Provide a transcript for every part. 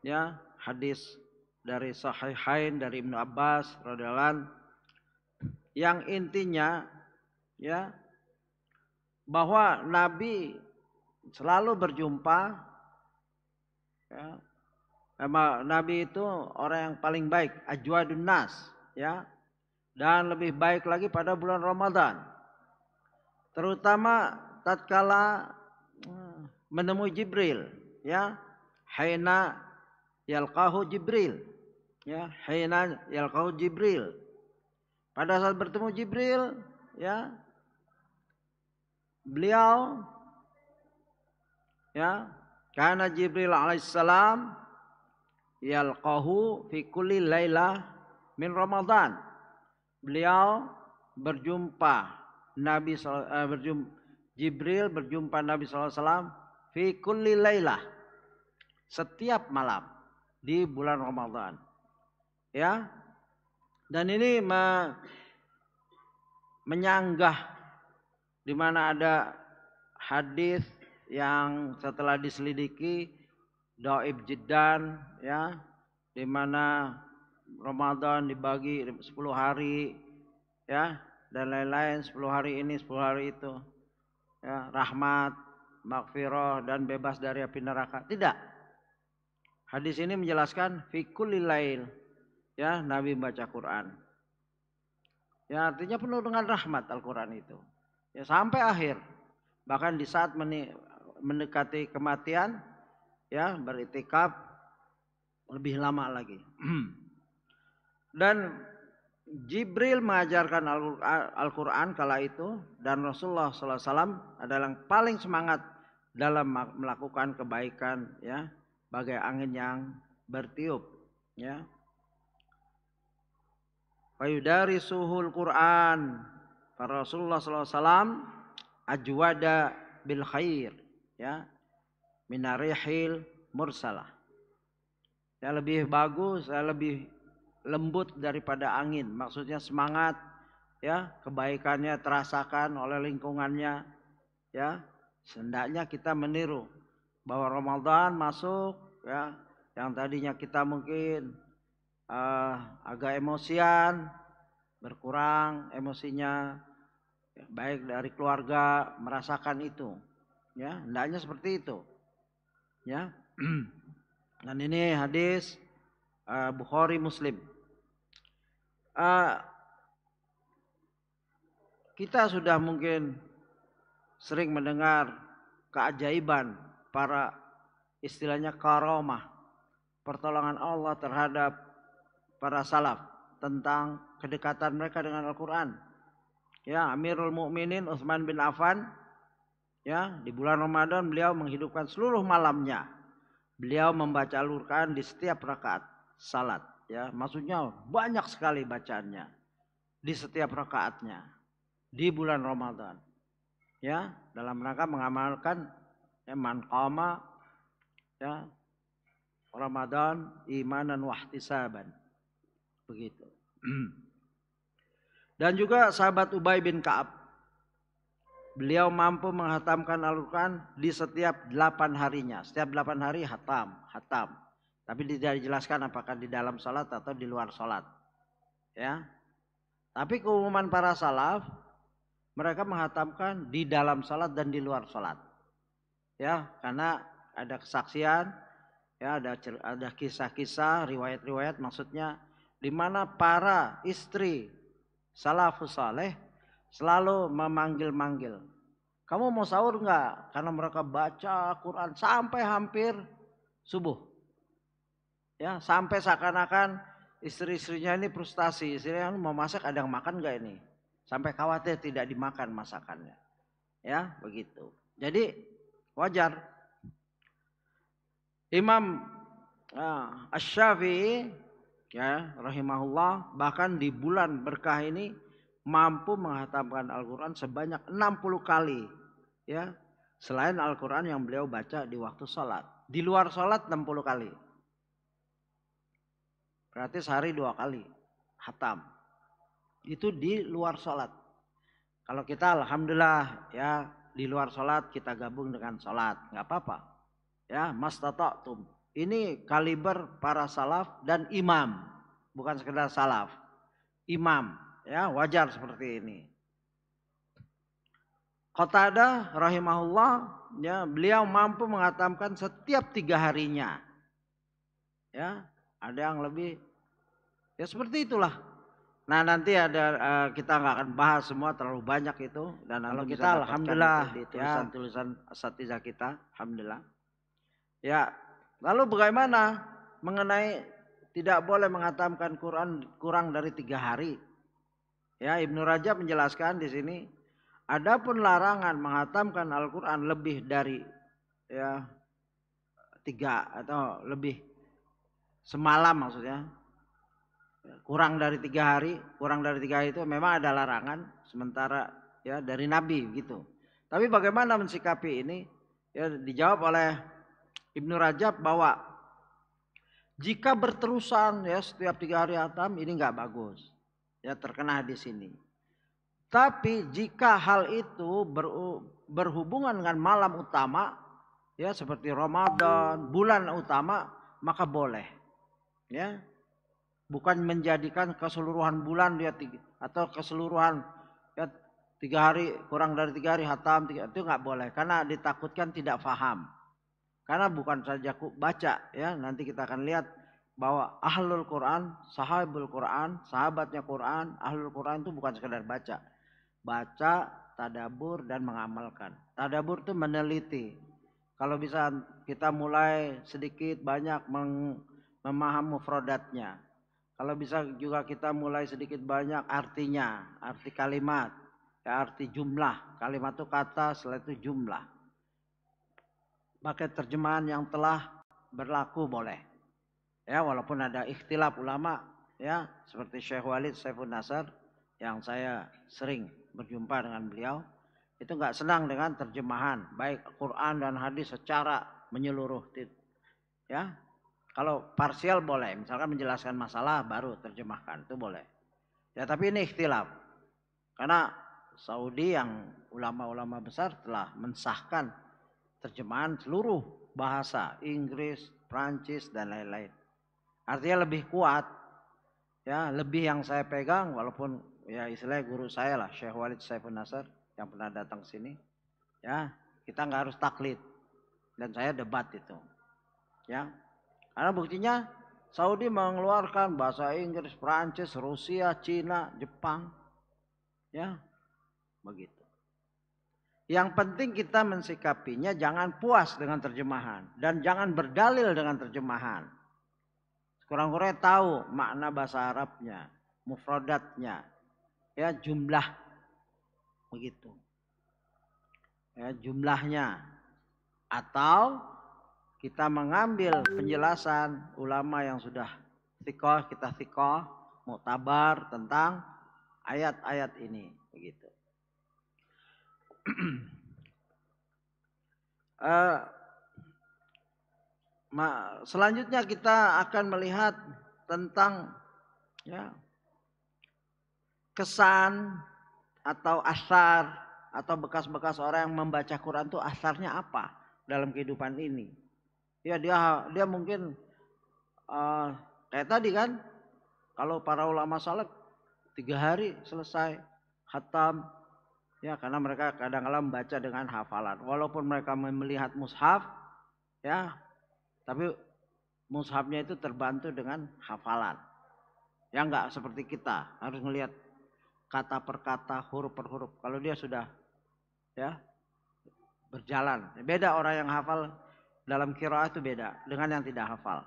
ya, hadis dari Sahihain dari Ibnu Abbas radhiyallahu anhu yang intinya ya bahwa Nabi selalu berjumpa ya, Nabi itu orang yang paling baik, ajwadun nas ya, dan lebih baik lagi pada bulan Ramadan. Terutama tatkala menemui Jibril ya, haina yalqahu Jibril ya, haina yalqahu Jibril. Pada saat bertemu Jibril ya, beliau ya, karena Jibril alaihissalam yalqahu fi kulli lailah min Ramadan. Beliau berjumpa Jibril berjumpa Nabi SAW fi kulli lailah, setiap malam di bulan Ramadan. Ya. Dan ini menyanggah di mana ada hadis yang setelah diselidiki dhaif jiddan ya, di mana Ramadan dibagi 10 hari ya, dan lain-lain, 10 hari ini 10 hari itu ya, rahmat, maghfirah dan bebas dari api neraka. Tidak. Hadis ini menjelaskan fi kulli lail ya, Nabi baca Quran. Ya, artinya penuh dengan rahmat Al-Quran itu. Ya, sampai akhir. Bahkan di saat mendekati kematian ya, beritikaf lebih lama lagi. Dan Jibril mengajarkan Al-Quran kala itu, dan Rasulullah SAW adalah yang paling semangat dalam melakukan kebaikan ya, bagai angin yang bertiup ya. Fayudarisuhul Quran, Rasulullah SAW ajwada bil khair ya, minarihil mursalah ya, lebih bagus, lebih lembut daripada angin. Maksudnya semangat ya, kebaikannya terasakan oleh lingkungannya ya. Hendaknya kita meniru bahwa Ramadan masuk ya, yang tadinya kita mungkin agak emosian, berkurang emosinya ya, baik dari keluarga merasakan itu ya, hendaknya seperti itu ya. Dan ini hadis Bukhari Muslim. Kita sudah mungkin sering mendengar keajaiban para, istilahnya karamah, pertolongan Allah terhadap para salaf tentang kedekatan mereka dengan Al-Quran. Ya, Amirul Mukminin Utsman bin Affan ya, di bulan Ramadan beliau menghidupkan seluruh malamnya. Beliau membaca Al-Quran di setiap rakaat salat ya, maksudnya banyak sekali bacaannya di setiap rakaatnya di bulan Ramadan ya, dalam rangka mengamalkan ya, man qama ya Ramadan imanan wahtisaban, begitu. Dan juga sahabat Ubay bin Ka'ab, beliau mampu menghatamkan Al-Quran di setiap 8 harinya. Setiap 8 hari hatam. Tapi tidak dijelaskan apakah di dalam salat atau di luar salat. Ya. Tapi keumuman para salaf, mereka menghatamkan di dalam salat dan di luar salat. Ya, karena ada kesaksian, ya, ada kisah-kisah, riwayat-riwayat maksudnya, di mana para istri salafus saleh selalu memanggil-manggil, kamu mau sahur enggak? Karena mereka baca Quran sampai hampir subuh. Ya, sampai seakan-akan istri-istrinya ini frustasi, istrinya mau masak ada yang makan enggak ini? Sampai khawatir tidak dimakan masakannya. Ya, begitu. Jadi wajar. Imam Asy-Syafi'i ya rahimahullah bahkan di bulan berkah ini mampu menghatamkan Al-Quran sebanyak 60 kali ya, selain Al-Quran yang beliau baca di waktu sholat. Di luar sholat 60 kali, berarti sehari 2 kali hatam. Itu di luar sholat. Kalau kita alhamdulillah ya, di luar sholat kita gabung dengan sholat, nggak apa-apa ya, mastata'tum Ini kaliber para salaf dan imam, bukan sekedar salaf, imam, ya wajar seperti ini. Qatadah rahimahullah, ya beliau mampu menghatamkan setiap 3 harinya, ya ada yang lebih, ya seperti itulah. Nah nanti ada kita nggak akan bahas semua, terlalu banyak itu, dan kalau kita alhamdulillah di tulisan-tulisan asatidzah kita, alhamdulillah. Ya, lalu bagaimana mengenai tidak boleh menghatamkan Quran kurang dari 3 hari? Ya, Ibnu Rajab menjelaskan di sini, adapun larangan menghatamkan Al-Quran lebih dari ya 3 atau lebih semalam maksudnya, kurang dari 3 hari, kurang dari 3 hari itu memang ada larangan sementara ya dari Nabi gitu. Tapi bagaimana mensikapi ini? Ya dijawab oleh Ibnu Rajab bahwa jika berterusan ya setiap 3 hari hatam ini nggak bagus, ya terkena di sini. Tapi jika hal itu berhubungan dengan malam utama, ya seperti Ramadan, bulan utama, maka boleh, ya bukan menjadikan keseluruhan bulan dia atau keseluruhan ya 3 hari kurang dari 3 hari hatam itu nggak boleh karena ditakutkan tidak faham. Karena bukan saja baca ya, nanti kita akan lihat bahwa ahlul Quran, sahabul Quran, sahabatnya Quran, ahlul Quran itu bukan sekedar baca. Baca, tadabur dan mengamalkan. Tadabur itu meneliti. Kalau bisa kita mulai sedikit banyak memahami mufradatnya. Kalau bisa juga kita mulai sedikit banyak artinya, arti kalimat, ya arti jumlah. Kalimat itu kata, setelah itu jumlah. Pakai terjemahan yang telah berlaku boleh. Ya, walaupun ada ikhtilaf ulama ya, seperti Syekh Walid Saifun Nasr yang saya sering berjumpa dengan beliau, itu enggak senang dengan terjemahan baik Quran dan hadis secara menyeluruh. Ya. Kalau parsial boleh, misalkan menjelaskan masalah baru terjemahkan, itu boleh. Ya, tapi ini ikhtilaf. Karena Saudi yang ulama-ulama besar telah mensahkan terjemahan seluruh bahasa Inggris, Prancis dan lain-lain. Artinya lebih kuat, ya lebih yang saya pegang walaupun ya istilahnya guru saya lah Syekh Walid Saifun Nasr yang pernah datang sini, ya kita nggak harus taklid dan saya debat itu, ya karena buktinya Saudi mengeluarkan bahasa Inggris, Prancis, Rusia, Cina, Jepang, ya begitu. Yang penting kita mensikapinya jangan puas dengan terjemahan dan jangan berdalil dengan terjemahan. Kurang-kurangnya tahu makna bahasa Arabnya, mufradatnya, ya jumlah begitu. Ya jumlahnya. Atau kita mengambil penjelasan ulama yang sudah thiqah, kita thiqah, muktabar tentang ayat-ayat ini begitu. Selanjutnya kita akan melihat tentang ya, kesan atau asar atau bekas-bekas orang yang membaca Quran itu asarnya apa dalam kehidupan ini. Ya dia mungkin kayak tadi kan, kalau para ulama salaf 3 hari selesai khatam. Ya karena mereka kadang-kadang membaca dengan hafalan. Walaupun mereka melihat mushaf, ya, tapi mushafnya itu terbantu dengan hafalan. Ya enggak seperti kita harus melihat kata per kata, huruf per huruf. Kalau dia sudah ya berjalan. Beda orang yang hafal dalam qiraah itu beda dengan yang tidak hafal.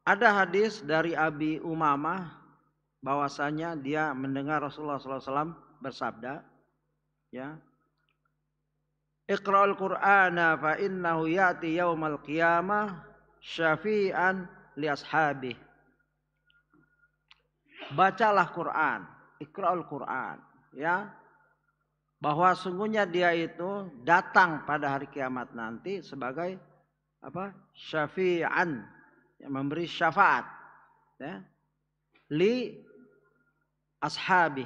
Ada hadis dari Abi Umamah bahwasanya dia mendengar Rasulullah SAW bersabda, ya, Iqra'ul Qur'ana fa innahu ya'ti yaumal qiyamah syafi'an li ashabih. Bacalah Quran, Iqra'ul Quran, ya, bahwa sungguhnya dia itu datang pada hari kiamat nanti sebagai apa? Syafi'an, yang memberi syafaat, ya, li ashabi,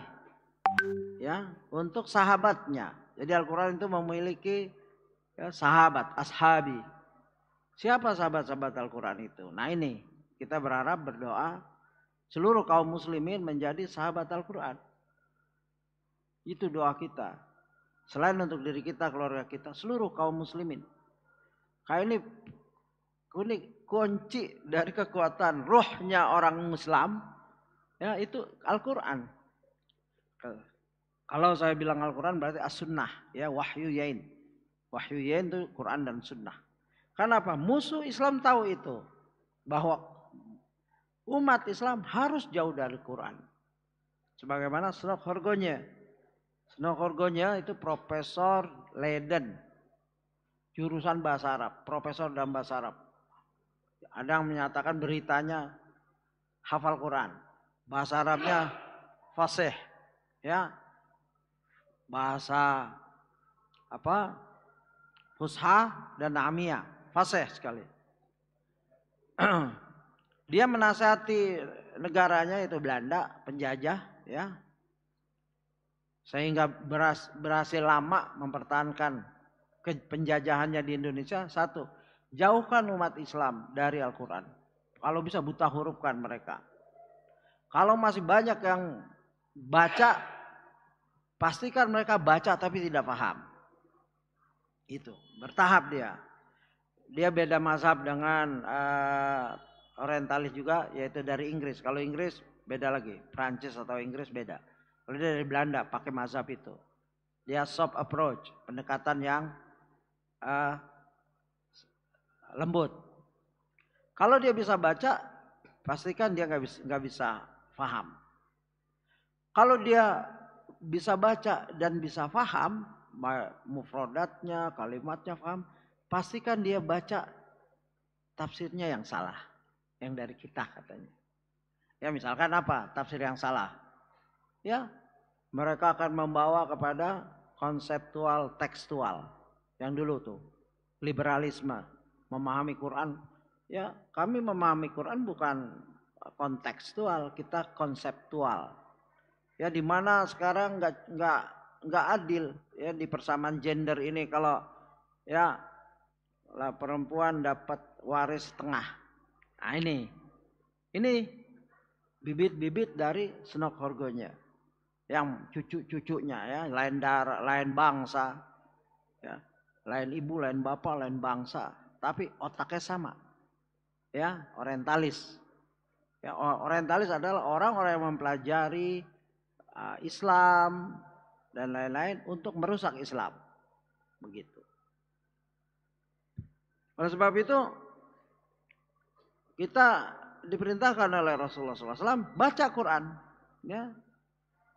ya untuk sahabatnya. Jadi Al-Quran itu memiliki Ya, sahabat, ashabi. Siapa sahabat-sahabat Al-Quran itu? Nah ini, kita berharap berdoa seluruh kaum muslimin menjadi sahabat Al-Quran. Itu doa kita. Selain untuk diri kita, keluarga kita, seluruh kaum muslimin. Kayak ini kunci dari kekuatan rohnya orang Islam, ya itu Al-Quran. Kalau saya bilang Al-Quran berarti as-sunnah, ya wahyu yain. Wahyu yain itu Quran dan sunnah. Kenapa? Musuh Islam tahu itu. Bahwa umat Islam harus jauh dari Quran. Sebagaimana Snok Horgonya. Snok Horgonya itu Profesor Leiden. Jurusan bahasa Arab. Profesor dalam bahasa Arab. Ada yang menyatakan beritanya hafal Quran. Bahasa Arabnya fasih. Ya. Bahasa Fusha dan Amiyah. Fasih sekali. Dia menasihati negaranya itu Belanda, penjajah, ya. Sehingga berhasil lama mempertahankan penjajahannya di Indonesia. Satu, jauhkan umat Islam dari Al-Quran. Kalau bisa buta hurufkan mereka. Kalau masih banyak yang baca, pastikan mereka baca tapi tidak paham. Itu, bertahap dia. Dia beda mazhab dengan orientalis juga, yaitu dari Inggris. Kalau Inggris beda lagi, Prancis atau Inggris beda. Kalau dia dari Belanda pakai mazhab itu. Dia soft approach, pendekatan yang lembut. Kalau dia bisa baca, pastikan dia nggak bisa paham. Kalau dia bisa baca dan bisa paham, mufradatnya, kalimatnya paham, pastikan dia baca tafsirnya yang salah. Yang dari kita katanya. Ya misalkan apa tafsir yang salah. Ya mereka akan membawa kepada konseptual tekstual. Yang dulu tuh. Liberalisme. Memahami Quran. Ya kami memahami Quran bukan kontekstual. Kita konseptual. Ya dimana sekarang nggak adil. Ya di persamaan gender ini kalau ya lah perempuan dapat waris setengah. Nah ini bibit-bibit dari Snok Horgonya, yang cucu-cucunya ya, lain darah, lain bangsa, ya, lain ibu, lain bapak, lain bangsa, tapi otaknya sama, ya orientalis. Ya, orientalis adalah orang-orang yang mempelajari Islam dan lain-lain untuk merusak Islam, begitu. Oleh sebab itu kita diperintahkan oleh Rasulullah SAW baca Quran, ya,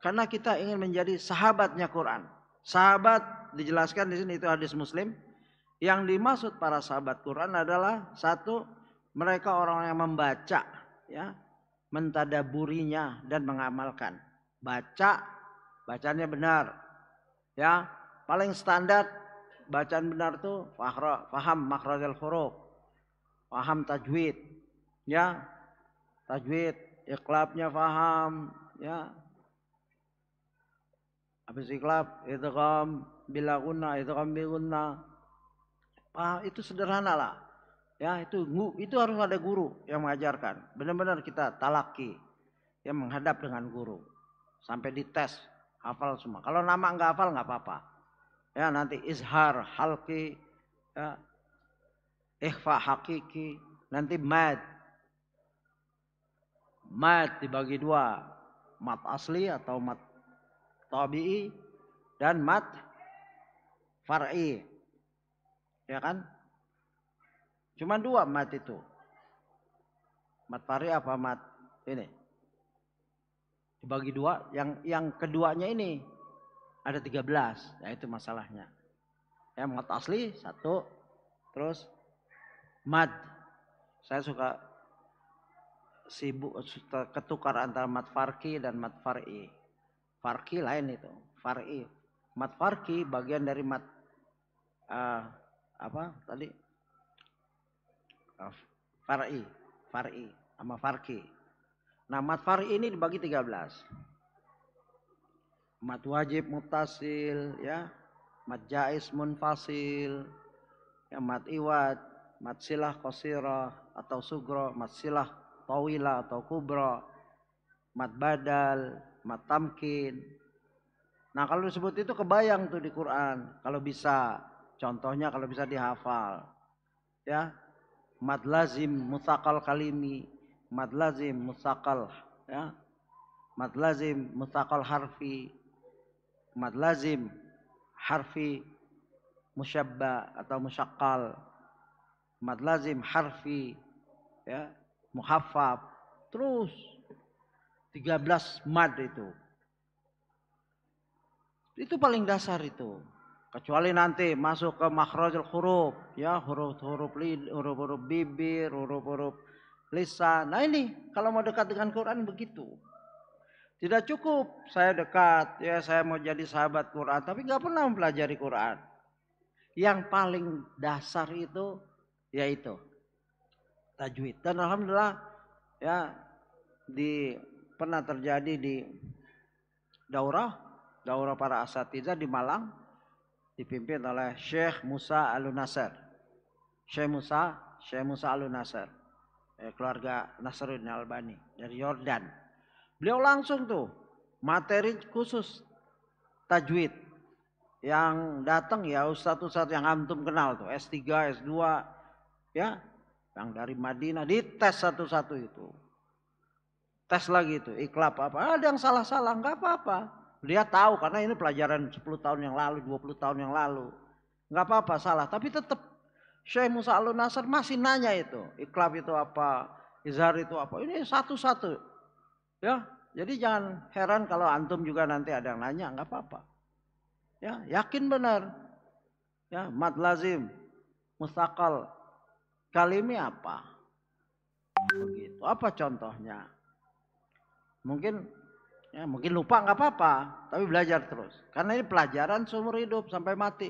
karena kita ingin menjadi sahabatnya Quran. Sahabat dijelaskan di sini itu hadis Muslim. Yang dimaksud para sahabat Quran adalah satu, mereka orang yang membaca, ya, mentadaburinya dan mengamalkan. Bacanya benar, ya, paling standar bacaan benar tuh faham makhrajal huruf, paham tajwid, ya, tajwid, iqlabnya paham, ya. Habis iqlab, idgham bila gunna, idgham bi gunna. Itu sederhana lah. Ya, itu harus ada guru yang mengajarkan. Benar-benar kita talaki, ya, menghadap dengan guru. Sampai dites, hafal semua. Kalau nama enggak hafal enggak apa-apa. Ya, nanti izhar, halqi, ya, ikhfa hakiki, nanti mad. Mad dibagi dua, mat asli atau mat tabi'i dan mat far'i. Ya kan? Cuma dua mat itu. Mat far'i apa mat ini? Dibagi dua, yang keduanya ini ada 13, ya itu masalahnya. Ya, mat asli satu, terus mad. Saya suka sibuk ketukar antara mat farqi dan mat far'i. Farqi lain itu, far'i. Mat farqi bagian dari mat far'i sama farqi. Nah, mat far'i ini dibagi 13. Mat wajib muttasil, ya. Mat jaiz munfasil, Ya, mad iwad, mad silah qasirah atau sugro, mad silah tawila atau kubro, mad badal, mad tamkin. Nah kalau disebut itu kebayang tuh di Quran. Kalau bisa, contohnya kalau bisa dihafal. Ya, mad lazim mutsaqal kalimi, mad lazim mutsaqal, ya, mad lazim mutsaqal harfi, mad lazim harfi musyabba atau musyaqqal, mad lazim harfi, ya, muhaffaf. Terus 13 mad itu. Itu paling dasar itu. Kecuali nanti masuk ke makhrajul huruf, ya, huruf-huruf bibir, huruf-huruf lisan. Nah ini kalau mau dekat dengan Quran begitu. Tidak cukup saya dekat, ya saya mau jadi sahabat Quran, tapi nggak pernah mempelajari Quran. Yang paling dasar itu yaitu tajwid. Dan alhamdulillah ya pernah terjadi di daurah para asatidzah di Malang, dipimpin oleh Syekh Musa Alun-Nasr. Syekh Musa Alun-Nasr, keluarga Nasruddin Albani dari Yordan. Beliau langsung tuh materi khusus tajwid. Yang datang ya ustadz-ustadz yang antum kenal tuh, S3, S2, ya, yang dari Madinah, dites satu-satu itu. Tes lagi itu, iklab apa, ada yang salah-salah, nggak apa-apa. Dia tahu karena ini pelajaran 10 tahun yang lalu, 20 tahun yang lalu. Nggak apa-apa salah, tapi tetap Syekh Musa Alun-Nasr masih nanya itu. Iklab itu apa, izhar itu apa. Ini satu-satu. Ya, jadi jangan heran kalau antum juga nanti ada yang nanya, nggak apa-apa. Ya, yakin benar. Ya, mad lazim, mustaqal, kalimi apa? Begitu. Apa contohnya? Mungkin lupa nggak apa-apa, tapi belajar terus. Karena ini pelajaran seumur hidup sampai mati.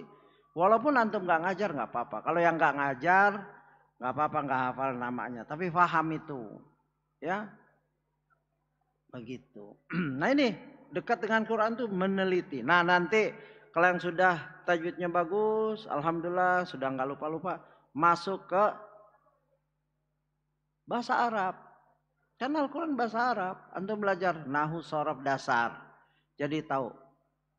Walaupun antum nggak ngajar nggak apa-apa. Kalau yang nggak ngajar nggak apa-apa, nggak hafal namanya, tapi paham itu, ya begitu. Nah ini dekat dengan Quran tuh meneliti. Nah nanti kalau yang sudah tajwidnya bagus, alhamdulillah sudah nggak lupa-lupa, masuk ke bahasa Arab. Karena Al-Quran bahasa Arab, antum belajar nahu sorof dasar. Jadi tahu,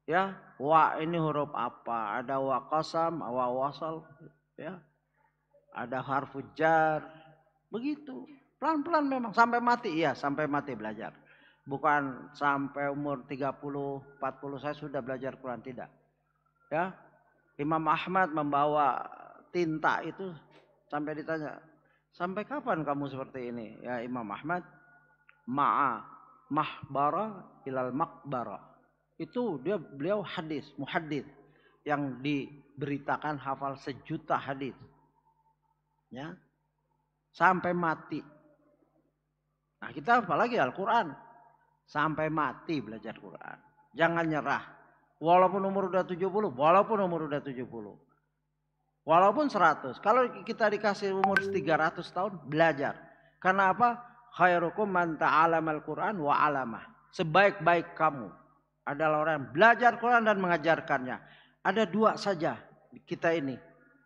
ya, wa ini huruf apa? Ada wa qasam, wa wasal, ya. Ada harfu jar. Begitu. Pelan-pelan memang sampai mati, iya, sampai mati belajar. Bukan sampai umur 30, 40 saya sudah belajar Quran, tidak. Ya. Imam Ahmad membawa tinta itu sampai ditanya, sampai kapan kamu seperti ini? Ya Imam Ahmad, ma'a mahbara ilal makbara. Itu beliau muhaddits yang diberitakan hafal 1.000.000 hadis. Ya. Sampai mati. Nah, kita apalagi Al-Qur'an. Sampai mati belajar Quran. Jangan nyerah. Walaupun umur udah 70, walaupun 100. Kalau kita dikasih umur 300 tahun, belajar. Karena apa? Khairukum man ta'alamal Qur'an wa 'alamah. Sebaik-baik kamu adalah orang yang belajar Quran dan mengajarkannya. Ada 2 saja kita ini.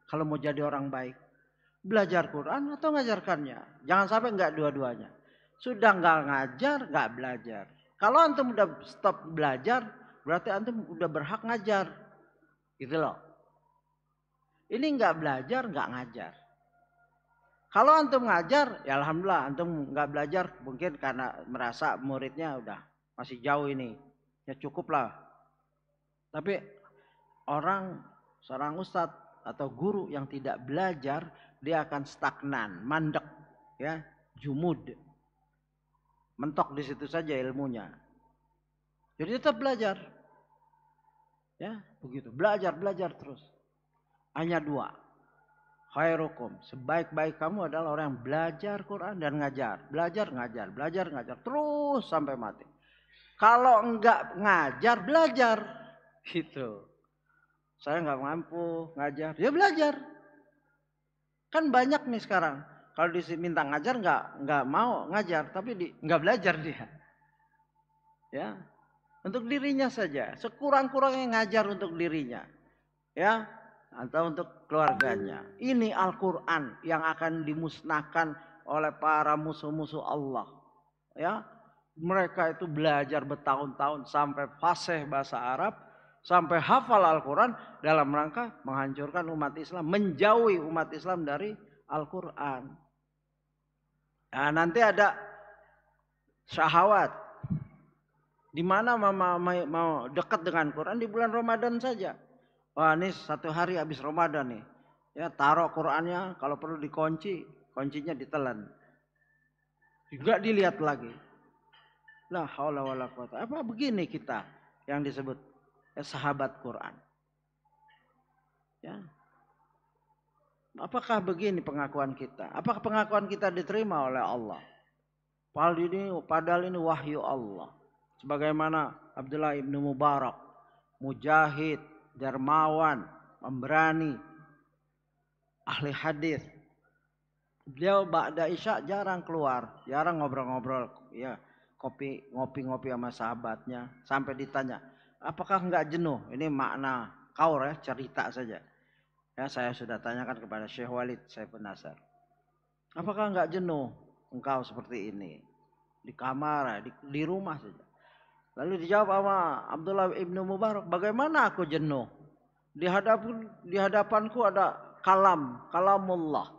Kalau mau jadi orang baik, belajar Quran atau mengajarkannya. Jangan sampai enggak dua-duanya. Sudah enggak ngajar, enggak belajar. Kalau antum udah stop belajar, berarti antum udah berhak ngajar. Gitu loh. Ini enggak belajar, enggak ngajar. Kalau antum ngajar, ya alhamdulillah. Antum enggak belajar mungkin karena merasa muridnya udah masih jauh ini. Ya cukuplah. Tapi seorang ustadz atau guru yang tidak belajar, dia akan stagnan, mandek, ya, jumud. Mentok di situ saja ilmunya. Jadi tetap belajar. Ya, begitu. Belajar terus. Hanya 2. Khairukum, sebaik-baik kamu adalah orang yang belajar Quran dan ngajar. Belajar, ngajar terus sampai mati. Kalau enggak ngajar, belajar. Gitu. Saya enggak mampu ngajar, ya belajar. Kan banyak nih sekarang. Kalau diminta ngajar enggak mau ngajar, tapi enggak belajar dia. Ya. Untuk dirinya saja, sekurang-kurangnya ngajar untuk dirinya. Ya. atau untuk keluarganya. Ini Al-Quran yang akan dimusnahkan oleh para musuh-musuh Allah. Ya, mereka itu belajar bertahun-tahun sampai fasih bahasa Arab, sampai hafal Al-Quran dalam rangka menghancurkan umat Islam, menjauhi umat Islam dari Al-Quran. Nah, nanti ada syahwat. Di mana mau dekat dengan Quran di bulan Ramadan saja. Wah, ini 1 hari habis Ramadan nih. Ya, taruh Qurannya, kalau perlu dikunci, kuncinya ditelan. Juga dilihat lagi. La haula wala quwata. Apa begini kita yang disebut sahabat Quran? Ya. Apakah begini pengakuan kita? Apakah pengakuan kita diterima oleh Allah? Padahal ini wahyu Allah. Sebagaimana Abdullah ibnu Mubarak, mujahid, dermawan, pemberani, ahli hadis. Beliau ba'da isya jarang keluar, jarang ngobrol-ngobrol, ya, ngopi-ngopi sama sahabatnya, sampai ditanya, apakah enggak jenuh? Ini makna kaur ya, cerita saja. Ya, saya sudah tanyakan kepada Syekh Walid Saifun Nasar. Apakah enggak jenuh engkau seperti ini? Di kamar, di rumah saja. Lalu dijawab sama Abdullah ibnu Mubarak, bagaimana aku jenuh? Di hadapanku ada kalamullah.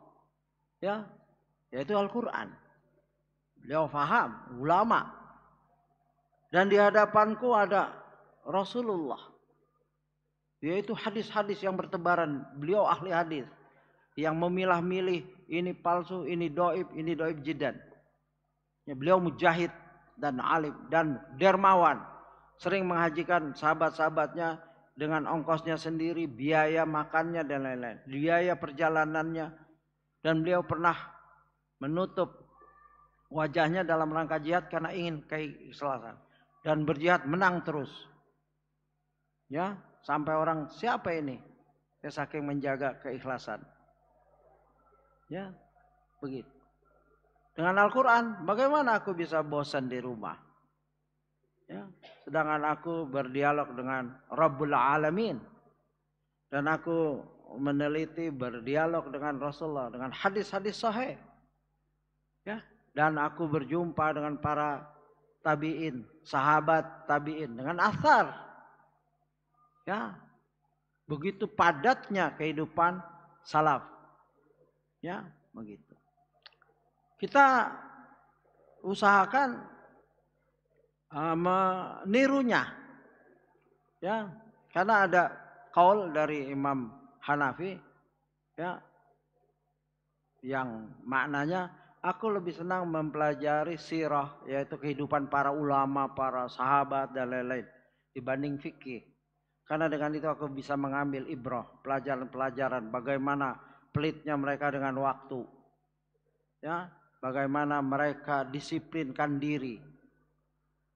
Ya, yaitu Al-Quran. Beliau faham, ulama. Dan di hadapanku ada Rasulullah. Yaitu hadis-hadis yang bertebaran. Beliau ahli hadis. Yang memilah-milih, ini palsu, ini doib jidan. Ya, beliau mujahid dan alim dan dermawan. Sering menghajikan sahabat-sahabatnya dengan ongkosnya sendiri, biaya makannya dan lain-lain. Biaya perjalanannya. Dan beliau pernah menutup wajahnya dalam rangka jihad karena ingin keikhlasan. Dan berjihad menang terus. Ya, sampai orang siapa ini? Ya, saking menjaga keikhlasan. Ya, begitu. Dengan Al-Quran, bagaimana aku bisa bosan di rumah? Ya, sedangkan aku berdialog dengan Rabbul Alamin. Dan aku meneliti, berdialog dengan Rasulullah, dengan hadis-hadis sahih. Ya, dan aku berjumpa dengan para tabi'in, sahabat tabi'in, dengan athar. Ya, begitu padatnya kehidupan salaf. Ya, begitu. Kita usahakan menirunya. Ya, karena ada kaul dari Imam Hanafi, ya, yang maknanya aku lebih senang mempelajari sirah, yaitu kehidupan para ulama, para sahabat dan lain-lain, dibanding fikih. Karena dengan itu aku bisa mengambil ibrah, pelajaran-pelajaran bagaimana pelitnya mereka dengan waktu, ya, bagaimana mereka disiplinkan diri,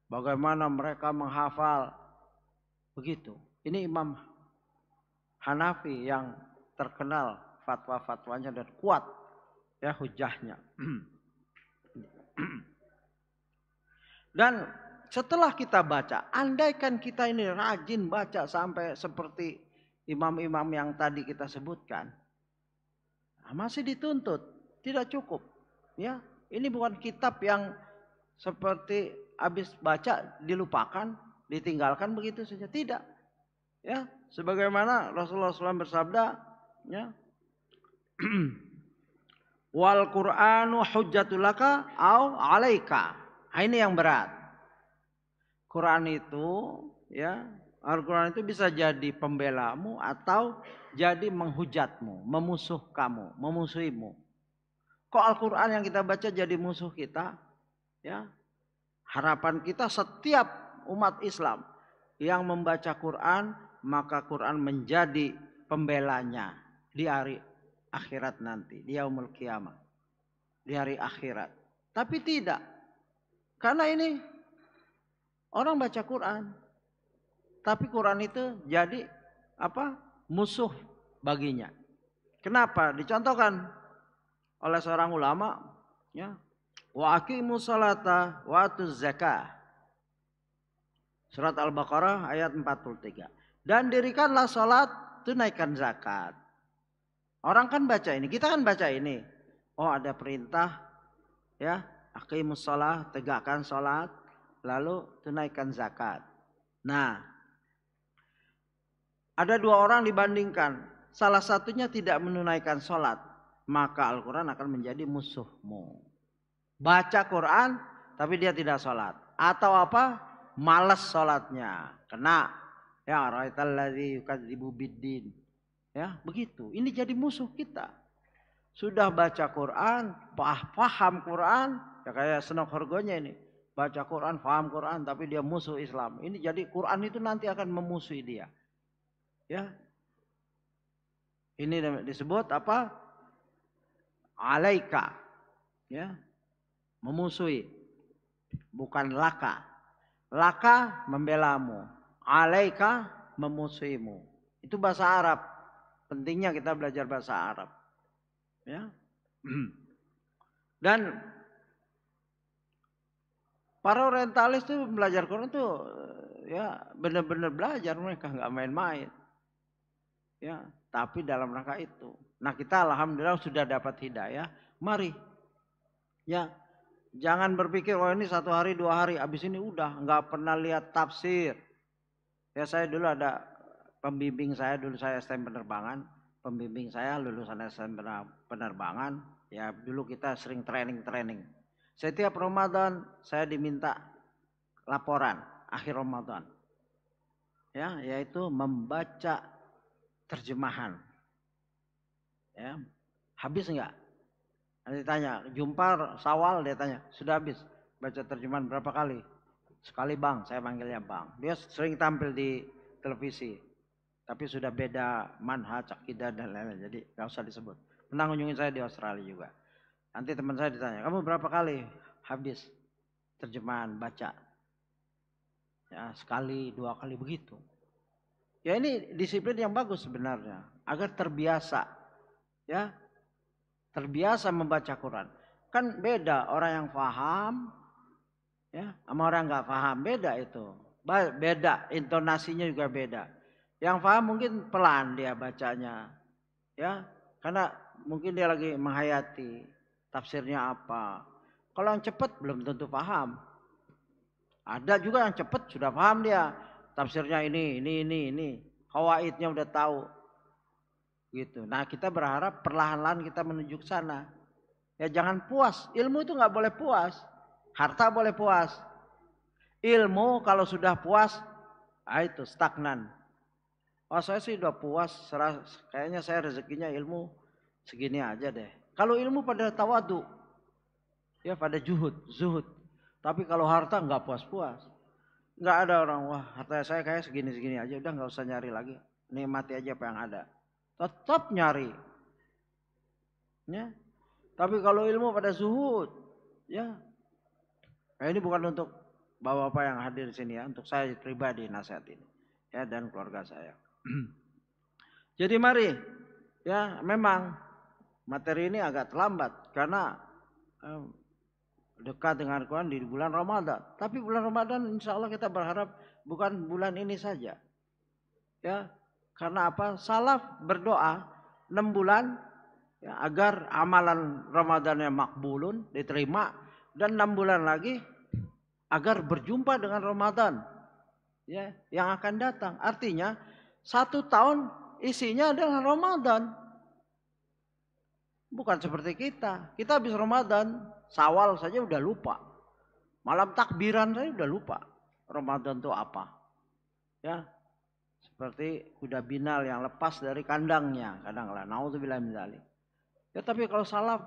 bagaimana mereka menghafal, begitu. Ini Imam Hanafi yang terkenal fatwa-fatwanya dan kuat, ya, hujahnya. Dan setelah kita baca, andaikan kita ini rajin baca sampai seperti imam-imam yang tadi kita sebutkan, masih dituntut, tidak cukup. Ya, ini bukan kitab yang seperti habis baca dilupakan, ditinggalkan begitu saja, tidak. Ya, sebagaimana Rasulullah SAW bersabda, ya, wal Qur'anu hujjatul laka au alaika. Ini yang berat. Quran itu, ya, Al-Quran itu bisa jadi pembelamu atau jadi menghujatmu, memusuh kamu, memusuhimu. Kok Al-Quran yang kita baca jadi musuh kita? Ya, harapan kita setiap umat Islam yang membaca Quran, maka Quran menjadi pembelanya di hari akhirat nanti, di yaumul kiamah, di hari akhirat. Tapi tidak, karena ini orang baca Quran, tapi Quran itu jadi apa? Musuh baginya. Kenapa? Dicontohkan oleh seorang ulama, ya, wa aqimus salata wa atuz zakah. Surat Al-Baqarah ayat 43. Dan dirikanlah salat tunaikan zakat. Orang kan baca ini, kita kan baca ini. Oh ada perintah ya, aqimus shalah, tegakkan salat, lalu tunaikan zakat. Nah, ada dua orang dibandingkan, salah satunya tidak menunaikan salat, maka Al-Quran akan menjadi musuhmu. Baca Quran tapi dia tidak salat, atau apa? Malas salatnya, kena. Ya, ra'aital ladzi yukadzibu biddin. Ya, begitu. Ini jadi musuh kita. Sudah baca Quran, paham Quran, ya kayak Senok Horgonya ini. Baca Quran, paham Quran, tapi dia musuh Islam. Ini jadi Quran itu nanti akan memusuhi dia. Ya. Ini disebut apa? Alaika. Ya. Memusuhi. Bukan laka. Laka membelamu. Alaika memusuhimu. Itu bahasa Arab. Pentingnya kita belajar bahasa Arab. Ya. Dan para orientalis itu belajar Quran itu ya benar-benar belajar, mereka nggak main-main. Ya, tapi dalam rangka itu. Nah, kita alhamdulillah sudah dapat hidayah. Mari. Ya. Jangan berpikir oh ini 1 hari 2 hari habis ini udah nggak pernah lihat tafsir. Ya saya dulu ada pembimbing saya, dulu saya STM penerbangan. Pembimbing saya lulusan STM penerbangan, ya dulu kita sering training. Setiap Ramadan saya diminta laporan akhir Ramadan. Ya, yaitu membaca terjemahan. Ya, habis enggak? Nanti tanya, jumpa Sawal, dia tanya, sudah habis baca terjemahan berapa kali? Sekali bang, saya panggilnya bang. Dia sering tampil di televisi. Tapi sudah beda manhaj, akidah dan lain-lain. Jadi gak usah disebut. Pernah kunjungin saya di Australia juga. Nanti teman saya ditanya, kamu berapa kali habis terjemahan baca? Ya, sekali, 2 kali begitu. Ya ini disiplin yang bagus sebenarnya. Agar terbiasa. Ya, terbiasa membaca Quran. Kan beda orang yang paham ya, sama orang yang gak paham. Beda itu. Beda, intonasinya juga beda. Yang paham mungkin pelan dia bacanya. Ya, karena mungkin dia lagi menghayati tafsirnya apa. Kalau yang cepat belum tentu paham. Ada juga yang cepat sudah paham dia. Tafsirnya ini. Hawaidnya udah tahu. Gitu. Nah, kita berharap perlahan-lahan kita menuju ke sana. Ya jangan puas. Ilmu itu nggak boleh puas. Harta boleh puas. Ilmu kalau sudah puas, itu stagnan. Oh saya sih udah puas, kayaknya saya rezekinya ilmu segini aja deh. Kalau ilmu pada tawadu, ya pada zuhud. Tapi kalau harta nggak puas-puas. Nggak ada orang, wah harta saya kayak segini-segini aja, udah nggak usah nyari lagi. Nikmati aja apa yang ada. Tetap nyari. Ya. Tapi kalau ilmu pada zuhud, ya. Nah, ini bukan untuk bapak-bapak yang hadir di sini ya, untuk saya pribadi nasihat ini. Ya dan keluarga saya. Jadi mari, ya memang materi ini agak terlambat karena dekat dengan Quran di bulan Ramadan. Tapi bulan Ramadan insya Allah kita berharap bukan bulan ini saja. Ya, karena apa? Salaf berdoa 6 bulan ya, agar amalan Ramadannya makbulun, diterima, dan 6 bulan lagi agar berjumpa dengan Ramadan. Ya, yang akan datang. Artinya 1 tahun isinya adalah Ramadan. Bukan seperti kita. Kita habis Ramadan, Syawal saja udah lupa. Malam takbiran saja udah lupa. Ramadan itu apa? Ya. Seperti kuda binal yang lepas dari kandangnya. Kadang-kadang. Nauzubillah min dzalik. Ya tapi kalau salaf,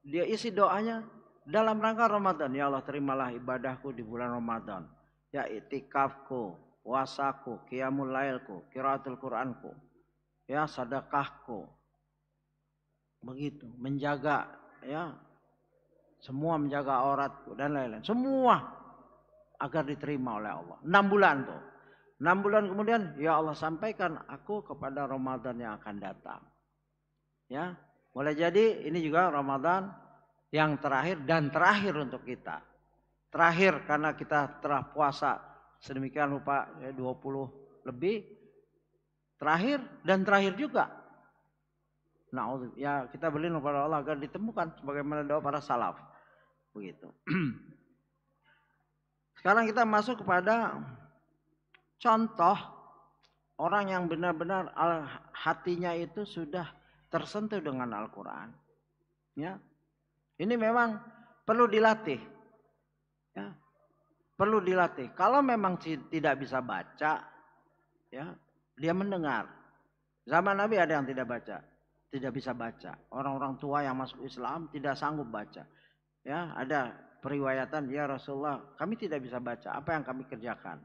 dia isi doanya dalam rangka Ramadan. Ya Allah terimalah ibadahku di bulan Ramadan. Ya itikafku, puasaku, qiyamul lailku, qiraatul Qur'anku, ya sedekahku. Begitu, menjaga ya semua, menjaga auratku dan lain-lain. Semua agar diterima oleh Allah. 6 bulan tuh. 6 bulan kemudian ya Allah sampaikan aku kepada Ramadan yang akan datang. Ya, boleh jadi ini juga Ramadan yang terakhir dan terakhir untuk kita. Terakhir karena kita telah puasa sedemikian rupa ya, 20 lebih. terakhir dan terakhir juga. Ya kita berlindung kepada Allah agar ditemukan sebagaimana doa para salaf. Begitu. Sekarang kita masuk kepada contoh orang yang benar-benar hatinya itu sudah tersentuh dengan Al-Quran. Ya, ini memang perlu dilatih. Ya, perlu dilatih. Kalau memang tidak bisa baca, ya, dia mendengar. Zaman Nabi ada yang tidak baca, tidak bisa baca. Orang-orang tua yang masuk Islam tidak sanggup baca. Ya, ada periwayatan, ya Rasulullah, kami tidak bisa baca. Apa yang kami kerjakan?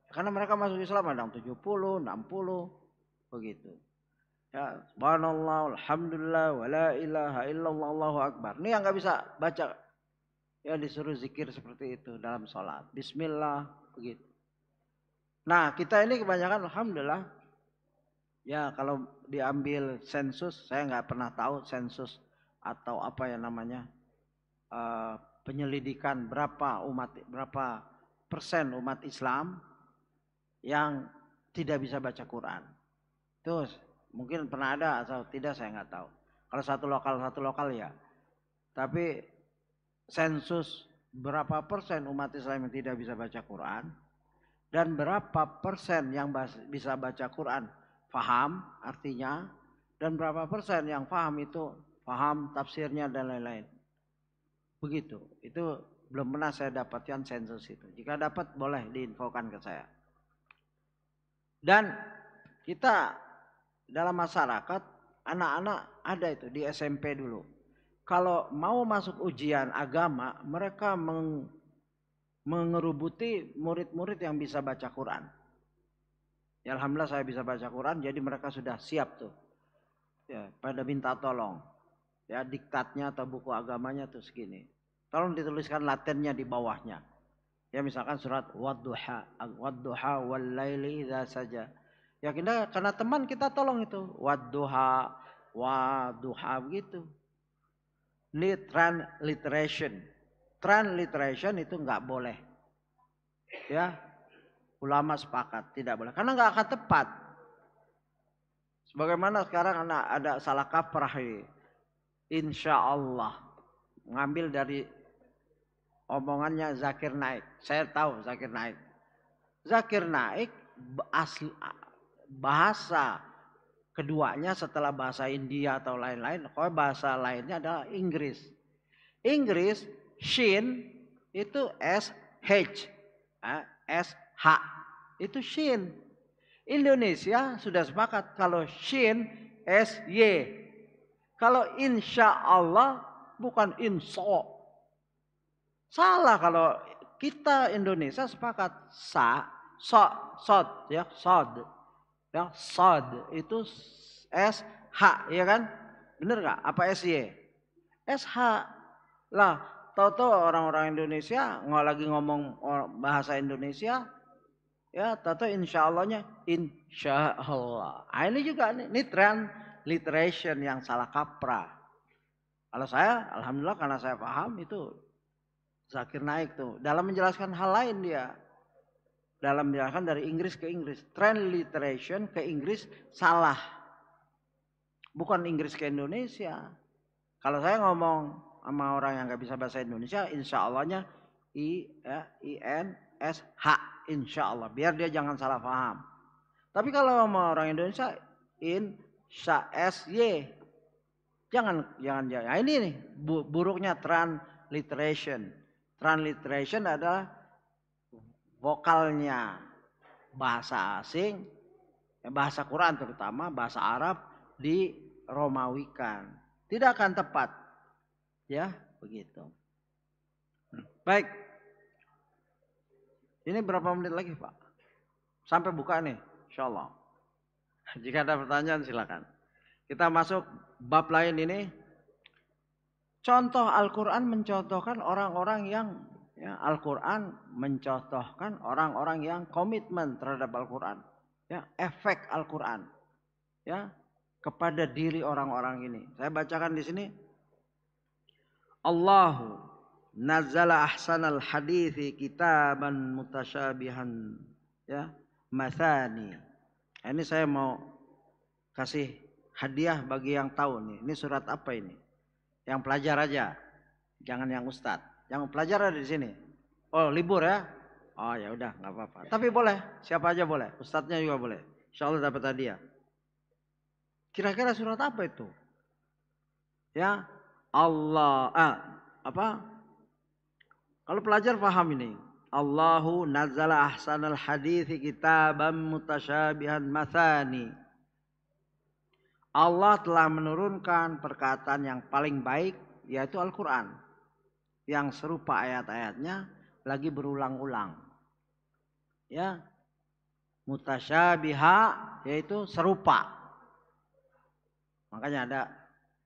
Karena mereka masuk Islam ada yang 70, 60, begitu. Ya, subhanallah, alhamdulillah, wa la ilaha illallah, Allahu akbar. Ini yang nggak bisa baca. Ya disuruh zikir seperti itu dalam sholat. Bismillah, begitu. Nah, kita ini kebanyakan alhamdulillah. Ya, kalau diambil sensus, saya nggak pernah tahu sensus atau apa yang namanya penyelidikan berapa persen umat Islam yang tidak bisa baca Quran. Terus mungkin pernah ada atau tidak saya nggak tahu. Kalau satu lokal ya. Tapi sensus berapa persen umat Islam yang tidak bisa baca Quran dan berapa persen yang bisa baca Quran faham artinya dan berapa persen yang faham itu faham tafsirnya dan lain-lain. Begitu. Itu belum pernah saya dapatkan sensus itu. Jika dapat boleh diinfokan ke saya. Dan kita dalam masyarakat anak-anak ada itu di SMP dulu. Kalau mau masuk ujian agama, mereka mengerubuti murid-murid yang bisa baca Quran. Ya, alhamdulillah saya bisa baca Quran, jadi mereka sudah siap tuh. Ya, pada minta tolong. Ya, diktatnya atau buku agamanya tuh segini. Tolong dituliskan latennya di bawahnya. Ya, misalkan surat Wadduha wal laili idza saja. Ya, karena teman kita tolong itu. Wadduha begitu. Transliteration. Transliteration itu nggak boleh. Ya, ulama sepakat tidak boleh. Karena nggak akan tepat. Sebagaimana sekarang ada salah kaprah ini. Insya Allah. Ngambil dari omongannya Zakir Naik. Saya tahu Zakir Naik. Zakir Naik asli bahasa keduanya setelah bahasa India atau lain-lain, pokoknya bahasa lainnya adalah Inggris. Inggris, shin itu SH, SH itu shin. Indonesia sudah sepakat kalau shin SY. Kalau insya Allah bukan insya. Salah kalau kita Indonesia sepakat sod ya sod. Ya, sod itu SH, ya kan? Bener nggak? Apa SY? SH. Lah, tahu-tahu orang-orang Indonesia lagi ngomong bahasa Indonesia, ya tahu-tahu insya Allahnya insya Allah. Nah, ini juga ini transliteration yang salah kaprah. Kalau saya, alhamdulillah karena saya paham itu Zakir Naik tuh dalam menjelaskan hal lain dia. Dalam menjelaskan dari Inggris ke Inggris. Transliteration ke Inggris salah. Bukan Inggris ke Indonesia. Kalau saya ngomong sama orang yang gak bisa bahasa Indonesia, insya Allahnya INSH. Insya Allah. Biar dia jangan salah paham. Tapi kalau sama orang Indonesia, SY. Jangan. Nah, ini nih buruknya transliteration. Transliteration adalah vokalnya bahasa asing, bahasa Quran terutama, bahasa Arab diromawikan. Tidak akan tepat. Ya, begitu. Baik. Ini berapa menit lagi, Pak? Sampai buka nih, insyaallah. Jika ada pertanyaan silakan. Kita masuk bab lain ini. Contoh Al-Quran mencontohkan orang-orang yang Al-Quran mencontohkan orang-orang yang komitmen terhadap Al-Quran. Ya, efek Al-Quran. Ya, kepada diri orang-orang ini. Saya bacakan di sini. Allahu nazzala ahsanal hadithi kitaban mutasyabihan. Ya, mathani. Ini saya mau kasih hadiah bagi yang tahu nih. Ini surat apa ini? Yang pelajar aja, jangan yang ustadz. Yang pelajar ada di sini. Oh libur ya? Oh ya udah nggak apa-apa. Tapi boleh, siapa aja boleh. Ustadznya juga boleh. Insya Allah dapat hadiah. Kira-kira surat apa itu? Ya Allah, apa? Kalau pelajar paham ini. Allahu nazzala ahsanal hadithi kitaban mutasyabihan mathani. Allah telah menurunkan perkataan yang paling baik, yaitu Al-Quran. Yang serupa ayat-ayatnya lagi berulang-ulang. Ya, mutasyabiha yaitu serupa. Makanya ada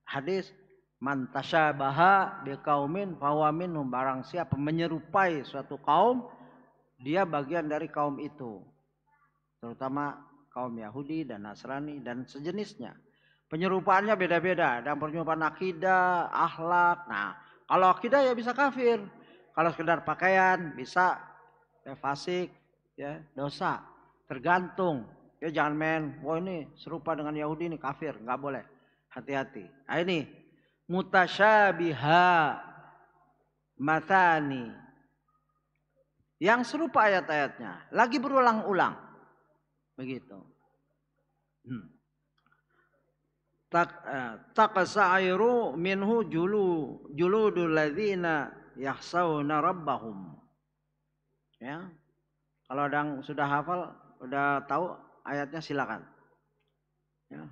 hadis man tasyabaha biqaumin fahuwa minhum, barang siapa menyerupai suatu kaum, dia bagian dari kaum itu. Terutama kaum Yahudi dan Nasrani dan sejenisnya. Penyerupaannya beda-beda, dan penyerupan akidah, akhlak. Nah, kalau akidah ya bisa kafir. Kalau sekedar pakaian bisa ya fasik, ya dosa. Tergantung. Ya jangan main, wah ini serupa dengan Yahudi ini kafir, nggak boleh. Hati-hati. Nah ini mutasyabiha matani. Yang serupa ayat-ayatnya, lagi berulang-ulang. Begitu. Taqsairu minhu juludul ladzina yakhshawna rabbahum. Ya. Kalau ada yang sudah hafal, udah tahu ayatnya silakan. Ya.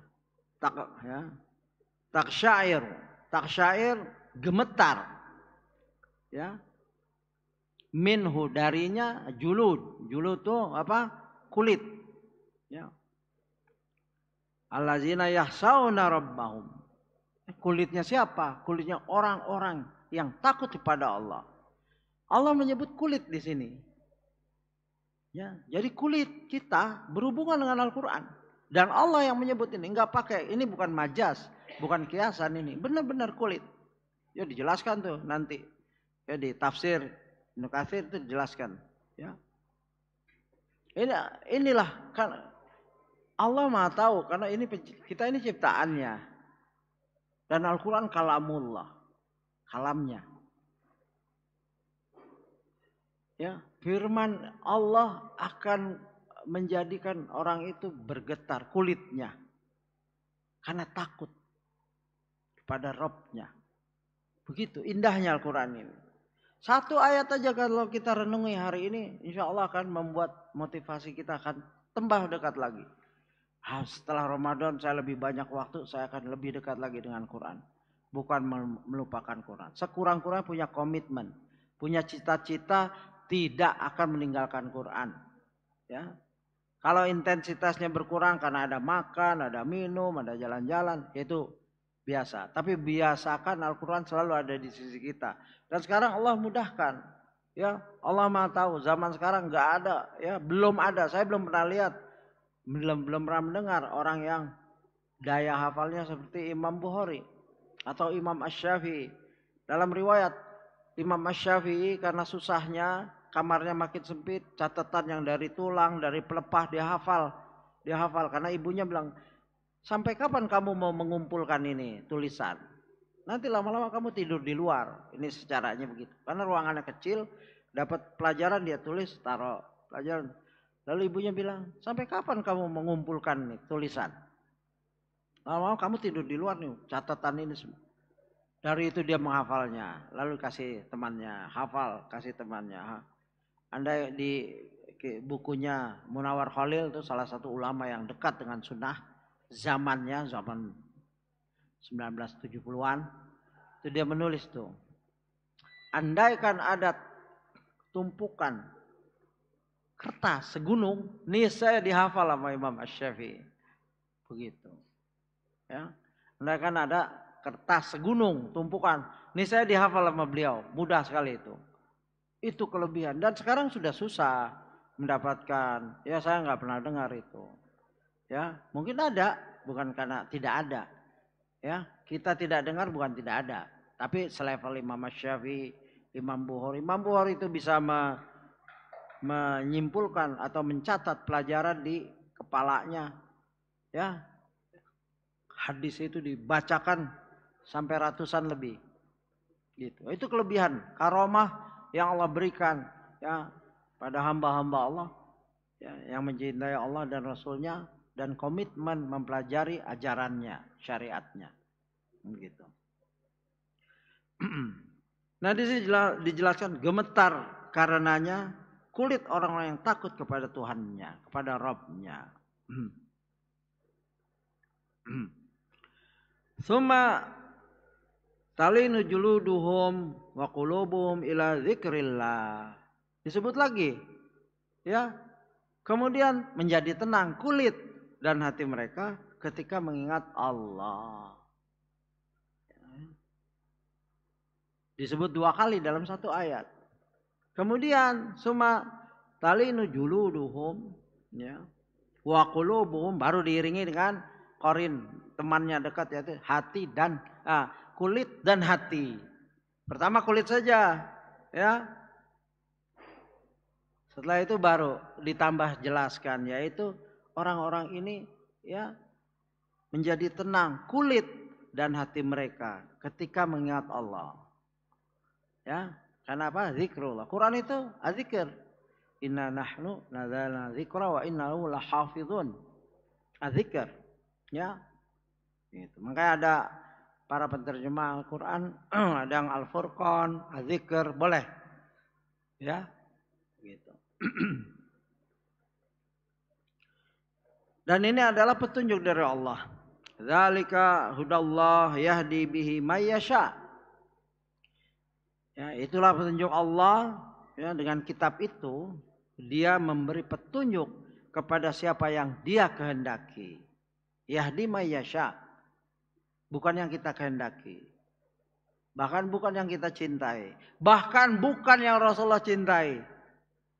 Taqsyair gemetar. Ya. Minhu darinya julud. Julud itu apa? Kulit. Ya. Allazina yakhshawna rabbahum. Kulitnya siapa? Kulitnya orang-orang yang takut kepada Allah. Allah menyebut kulit di sini. Ya, jadi kulit kita berhubungan dengan Al-Quran. Dan Allah yang menyebut ini. Enggak pakai, ini bukan majas, bukan kiasan ini. Benar-benar kulit. Ya dijelaskan tuh nanti. Ya di tafsir Ibnu Katsir itu dijelaskan. Ya. Inilah kan Allah Maha tahu karena ini kita ini ciptaannya. Dan Al-Quran kalamullah. Kalamnya. Ya, firman Allah akan menjadikan orang itu bergetar kulitnya. Karena takut kepada Rabb-nya. Begitu indahnya Al-Quran ini. Satu ayat aja kalau kita renungi hari ini, insya Allah akan membuat motivasi kita akan tambah dekat lagi. Setelah Ramadan saya lebih banyak waktu, saya akan lebih dekat lagi dengan Quran. Bukan melupakan Quran. Sekurang-kurangnya punya komitmen, punya cita-cita tidak akan meninggalkan Quran. Ya. Kalau intensitasnya berkurang karena ada makan, ada minum, ada jalan-jalan, itu biasa. Tapi biasakan Al-Quran selalu ada di sisi kita. Dan sekarang Allah mudahkan. Ya, Allah Maha tahu zaman sekarang nggak ada, ya belum ada. Saya belum pernah lihat. Belum pernah mendengar orang yang daya hafalnya seperti Imam Bukhari atau Imam Asy-Syafi'i. Dalam riwayat Imam Asy-Syafi'i karena susahnya kamarnya makin sempit, catatan yang dari tulang, dari pelepah dia hafal karena ibunya bilang, "Sampai kapan kamu mau mengumpulkan ini tulisan? Nanti lama-lama kamu tidur di luar." Ini secaranya begitu. Karena ruangannya kecil, dapat pelajaran dia tulis, taruh pelajaran. Lalu ibunya bilang, "Sampai kapan kamu mengumpulkan nih, tulisan? Lama-lama kamu tidur di luar nih, catatan ini semua." Dari itu dia menghafalnya. Lalu kasih temannya, hafal, kasih temannya. Anda di bukunya Munawar Khalil itu salah satu ulama yang dekat dengan sunnah zamannya, zaman 1970-an. Itu dia menulis tuh. Andaikan ada tumpukan kertas segunung, nih saya dihafal sama Imam Asy-Syafi'i. Begitu. Ya. Andaikan ada kertas segunung, tumpukan, nih saya dihafal sama beliau. Mudah sekali itu. Itu kelebihan. Dan sekarang sudah susah mendapatkan. Ya saya nggak pernah dengar itu. Ya, mungkin ada, bukan karena tidak ada. Ya, kita tidak dengar bukan tidak ada. Tapi selevel Imam Asy-Syafi'i, Imam Bukhari itu bisa menyimpulkan atau mencatat pelajaran di kepalanya. Ya, hadis itu dibacakan sampai ratusan lebih. Gitu. Itu kelebihan karomah yang Allah berikan ya pada hamba-hamba Allah ya, yang mencintai Allah dan Rasulnya dan komitmen mempelajari ajarannya, syariatnya. Begitu. Nah di sini dijelaskan gemetar karenanya kulit orang-orang yang takut kepada Tuhannya, kepada Rabb-Nya. Summa talinu juluduhum wa qulubuhum ila dzikrillah. Disebut lagi ya. Kemudian menjadi tenang kulit dan hati mereka ketika mengingat Allah. Disebut 2 kali dalam 1 ayat. Kemudian summa talinu juluduhum ya. Wa qulubuhum baru diiringi dengan qarin, temannya dekat yaitu hati dan kulit dan hati. Pertama kulit saja ya. Setelah itu baru ditambah jelaskan yaitu orang-orang ini ya menjadi tenang kulit dan hati mereka ketika mengingat Allah. Ya, karena apa? Zikrullah. Quran itu adzikir. Inna nahnu nadzalna dzikra wa innahu lahafizun. Adzikir. Ya. Gitu. Makanya ada para penterjemah Al-Qur'an, ada yang Al-Furqan, adzikir, boleh. Ya. Gitu. Dan ini adalah petunjuk dari Allah. Dzalika hudallah yahdi bihi may yasha. Ya, itulah petunjuk Allah ya, dengan kitab itu dia memberi petunjuk kepada siapa yang dia kehendaki. Yahdi may yasha. Bukan yang kita kehendaki. Bahkan bukan yang kita cintai. Bahkan bukan yang Rasulullah cintai.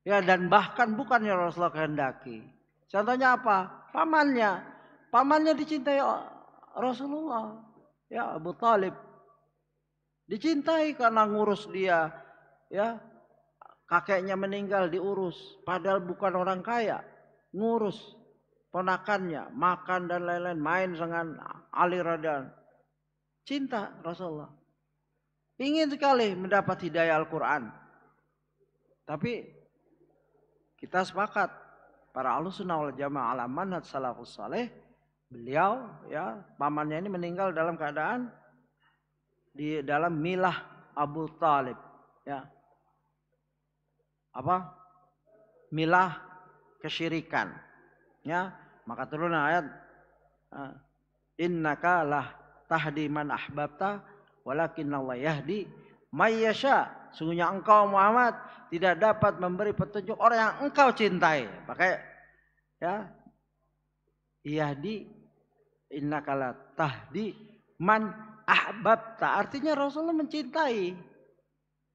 Ya, dan bahkan bukan yang Rasulullah kehendaki. Contohnya apa? Pamannya. Pamannya dicintai Rasulullah. Ya, Abu Talib. Dicintai karena ngurus dia. Ya, kakeknya meninggal diurus. Padahal bukan orang kaya. Ngurus ponakannya. Makan dan lain-lain. Main dengan Ali Radhan. Cinta Rasulullah. Ingin sekali mendapat hidayah Al-Quran. Tapi kita sepakat para Ahlussunnah wal Jamaah ala manhaj salafus saleh, beliau ya pamannya ini meninggal dalam keadaan di dalam milah Abu Talib ya. Apa? Milah kesyirikan. Ya, maka turun ayat innaka lah tahdi man ahbabta walakinnallaha yahdi may yasha. Sungguhnya engkau Muhammad tidak dapat memberi petunjuk orang yang engkau cintai. Pakai ya. Yahdi innaka la tahdi man ahbabta. Artinya Rasulullah mencintai.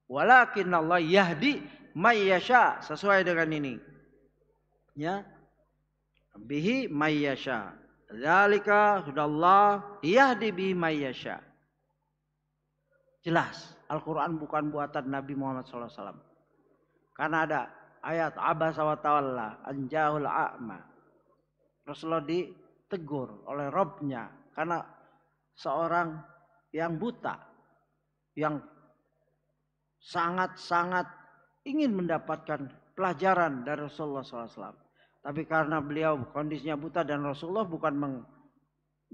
Walakinnallaha yahdi may yasha. Sesuai dengan ini. Ya. Bihi may yasha. Dzalika hudallah yahdi bihi may yasha. Jelas. Al-Quran bukan buatan Nabi Muhammad SAW. Karena ada ayat abasa wa tawalla anjahul a'ma. Rasulullah ditegur oleh Rabb-Nya. Karena seorang yang buta. Yang sangat-sangat ingin mendapatkan pelajaran dari Rasulullah SAW. Tapi karena beliau kondisinya buta dan Rasulullah bukan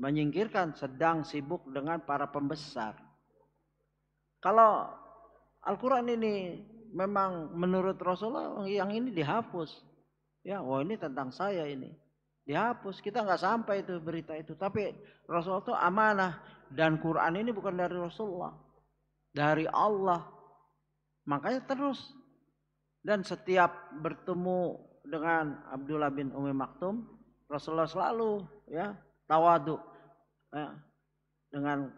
menyingkirkan. Sedang sibuk dengan para pembesar. Kalau Al-Quran ini memang menurut Rasulullah yang ini dihapus. Ya, wah ini tentang saya ini. Dihapus, kita nggak sampai itu berita itu. Tapi Rasulullah itu amanah. Dan Quran ini bukan dari Rasulullah. Dari Allah. Makanya terus. Dan setiap bertemu dengan Abdullah bin Umi Maktum. Rasulullah selalu ya tawadu. Ya, dengan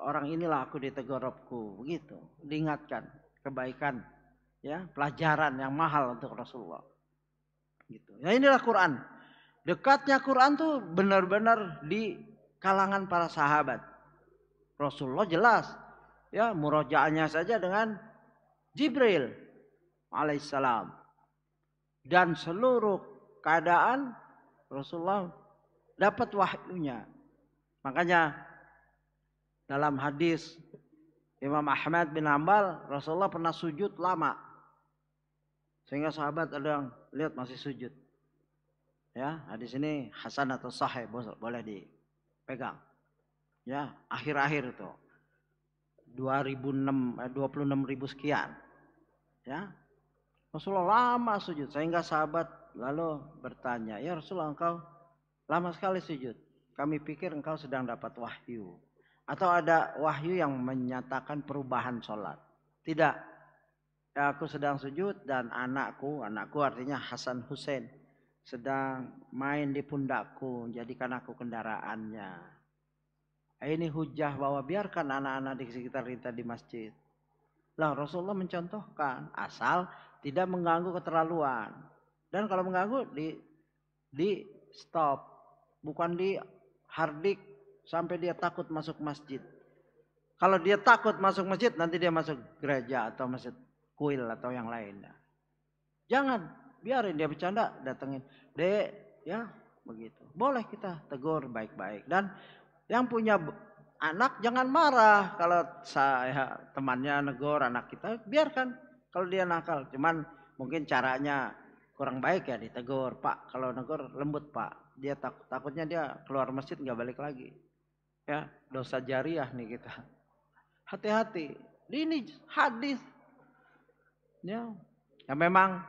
orang inilah aku ditegur Rabbku, begitu. Diingatkan kebaikan, ya, pelajaran yang mahal untuk Rasulullah. Gitu. Nah inilah Quran. Dekatnya Quran tuh benar-benar di kalangan para sahabat. Rasulullah jelas, ya, murojaahnya saja dengan Jibril alaihissalam. Dan seluruh keadaan Rasulullah dapat wahyunya. Makanya dalam hadis Imam Ahmad bin Hanbal, Rasulullah pernah sujud lama. Sehingga sahabat ada yang lihat masih sujud. Ya, hadis ini hasan atau sahih, boleh dipegang. Ya, akhir-akhir itu. 26.000 sekian. Ya. Rasulullah lama sujud sehingga sahabat lalu bertanya, "Ya Rasulullah, engkau lama sekali sujud. Kami pikir engkau sedang dapat wahyu. Atau ada wahyu yang menyatakan perubahan sholat." Tidak. Ya, aku sedang sujud dan anakku artinya Hasan Hussein, sedang main di pundakku, jadikan aku kendaraannya. Ini hujah bahwa biarkan anak-anak di sekitar kita di masjid. Lah Rasulullah mencontohkan, asal tidak mengganggu keterlaluan. Dan kalau mengganggu di stop, bukan di hardik sampai dia takut masuk masjid. Kalau dia takut masuk masjid, nanti dia masuk gereja atau masjid kuil atau yang lainnya. Jangan, biarin dia bercanda, datengin. Dek, ya begitu. Boleh kita tegur baik-baik. Dan yang punya anak jangan marah kalau saya temannya negor anak kita, biarkan kalau dia nakal. Cuman mungkin caranya kurang baik ya, ditegur. Pak, kalau negor lembut Pak. Dia takutnya dia keluar masjid nggak balik lagi. Ya, dosa jariah nih kita. Hati-hati. Ini hadis. Ya, ya memang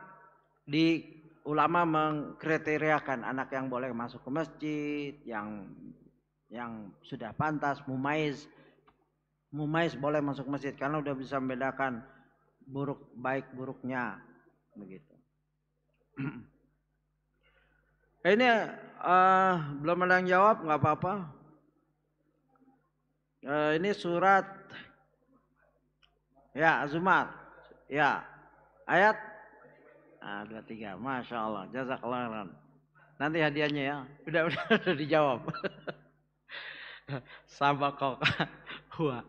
di ulama mengkriteriakan anak yang boleh masuk ke masjid, yang sudah pantas mumaiz boleh masuk masjid karena udah bisa membedakan baik buruknya begitu. Ini belum ada yang jawab, nggak apa-apa. Ini surat ya Az-Zumar ya ayat 23. Masya Allah, jazakallah khairan. Nanti hadiahnya ya, udah dijawab. Sabaqaka huwa.